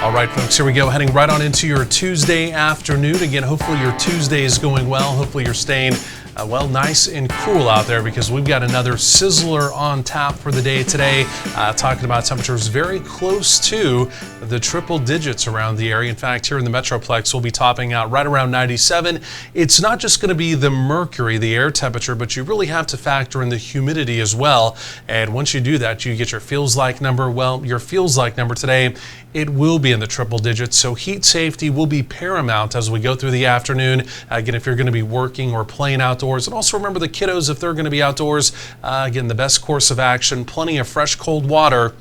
All right, folks, here we go. Heading right on into your Tuesday afternoon. Again, hopefully your Tuesday is going well. Hopefully you're staying nice and cool out there because we've got another sizzler on tap for the day today. Talking about temperatures very close to the triple digits around the area. In fact, here in the Metroplex, we'll be topping out right around 97. It's not just going to be the mercury, the air temperature, but you really have to factor in the humidity as well. And once you do that, you get your feels like number. Well, your feels like number today, it will be in the triple digits. So heat safety will be paramount as we go through the afternoon. Again, if you're going to be working or playing outdoors, and also remember the kiddos, if they're going to be outdoors, again, the best course of action, plenty of fresh, cold water.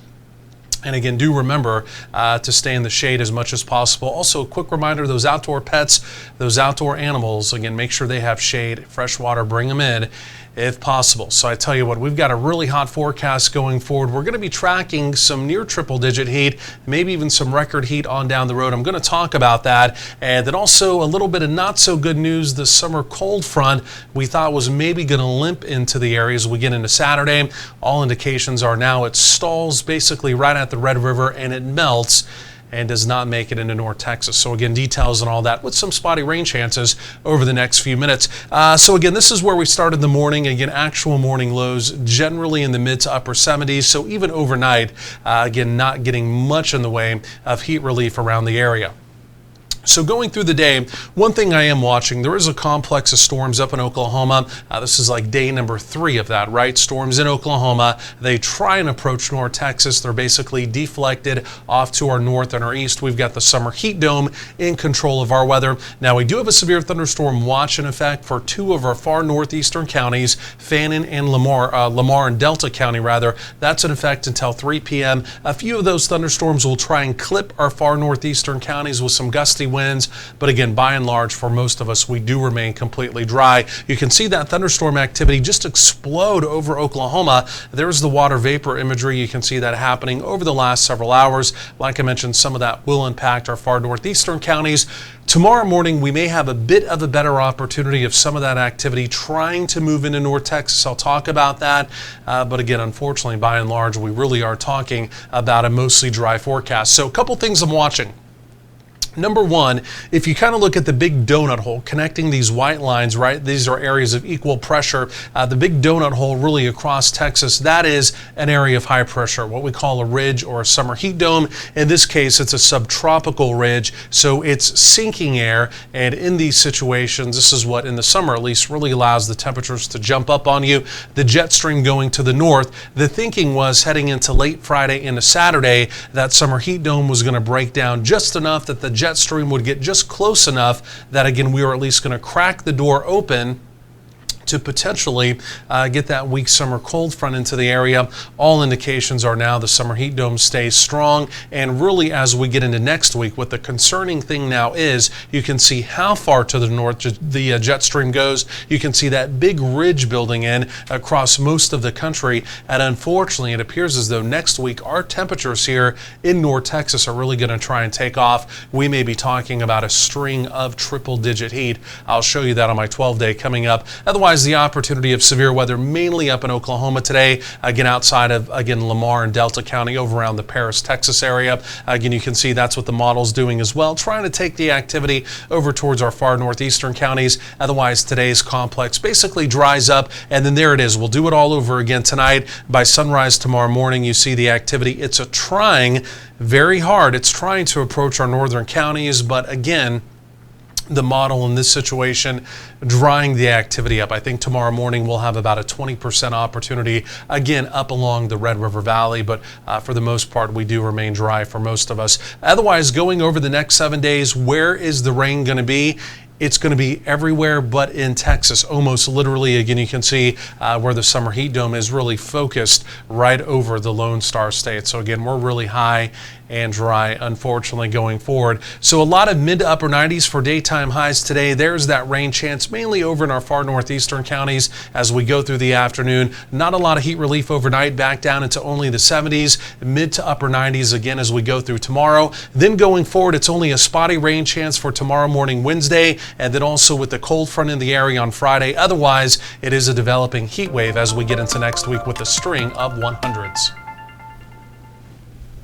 And again, do remember to stay in the shade as much as possible. Also, a quick reminder, those outdoor pets, those outdoor animals, again, make sure they have shade, fresh water, bring them in if possible. So I tell you what, we've got a really hot forecast going forward. We're going to be tracking some near triple digit heat, maybe even some record heat on down the road. I'm going to talk about that. And then also a little bit of not so good news. The summer cold front we thought was maybe going to limp into the areas we get into Saturday. All indications are now it stalls basically right at the Red River and it melts and does not make it into North Texas. So again, details and all that with some spotty rain chances over the next few minutes. So again, this is where we started the morning. Again, actual morning lows generally in the mid to upper 70s. So even overnight, again, not getting much in the way of heat relief around the area. So going through the day, one thing I am watching, there is a complex of storms up in Oklahoma. This is like day number 3 of that, right? Storms in Oklahoma. They try and approach North Texas. They're basically deflected off to our north and our east. We've got the summer heat dome in control of our weather. Now, we do have a severe thunderstorm watch in effect for 2 of our far northeastern counties, Fannin and Lamar and Delta County, rather. That's in effect until 3 p.m. A few of those thunderstorms will try and clip our far northeastern counties with some gusty winds, but again, by and large, for most of us, we do remain completely dry. You can see that thunderstorm activity just explode over Oklahoma. There's the water vapor imagery. You can see that happening over the last several hours. Like I mentioned, some of that will impact our far northeastern counties. Tomorrow morning, we may have a bit of a better opportunity of some of that activity trying to move into North Texas. I'll talk about that. But again, unfortunately, by and large, we really are talking about a mostly dry forecast. So a couple things I'm watching. Number one, if you kind of look at the big donut hole connecting these white lines, right? These are areas of equal pressure. The big donut hole really across Texas, that is an area of high pressure, what we call a ridge or a summer heat dome. In this case, it's a subtropical ridge, so it's sinking air. And in these situations, this is what in the summer at least really allows the temperatures to jump up on you. The jet stream going to the north, the thinking was heading into late Friday into Saturday, that summer heat dome was going to break down just enough that the jet stream would get just close enough that again we were at least going to crack the door open to potentially get that weak summer cold front into the area. All indications are now the summer heat dome stays strong, and really as we get into next week, what the concerning thing now is, you can see how far to the north the jet stream goes. You can see that big ridge building in across most of the country, and unfortunately it appears as though next week our temperatures here in North Texas are really going to try and take off. We may be talking about a string of triple digit heat. I'll show you that on my 12-day coming up. Otherwise, the opportunity of severe weather mainly up in Oklahoma today, again outside of Lamar and Delta County over around the Paris, Texas area. Again, you can see that's what the model's doing as well, trying to take the activity over towards our far northeastern counties. Otherwise, today's complex basically dries up, and then there it is. We'll do it all over again tonight. By sunrise tomorrow morning, you see the activity. It's trying very hard. It's trying to approach our northern counties, but again, the model in this situation drying the activity up. I think tomorrow morning we'll have about a 20% opportunity again up along the Red River Valley, but for the most part we do remain dry for most of us. Otherwise, going over the next 7 days, where is the rain going to be? It's going to be everywhere but in Texas, almost literally. Again, you can see where the summer heat dome is really focused right over the Lone Star State. So again, we're really high and dry, unfortunately, going forward. So a lot of mid to upper 90s for daytime highs today. There's that rain chance mainly over in our far northeastern counties as we go through the afternoon. Not a lot of heat relief overnight, back down into only the 70s, mid to upper 90s again as we go through tomorrow. Then going forward, it's only a spotty rain chance for tomorrow morning, Wednesday, and then also with the cold front in the area on Friday. Otherwise, it is a developing heat wave as we get into next week with a string of 100s.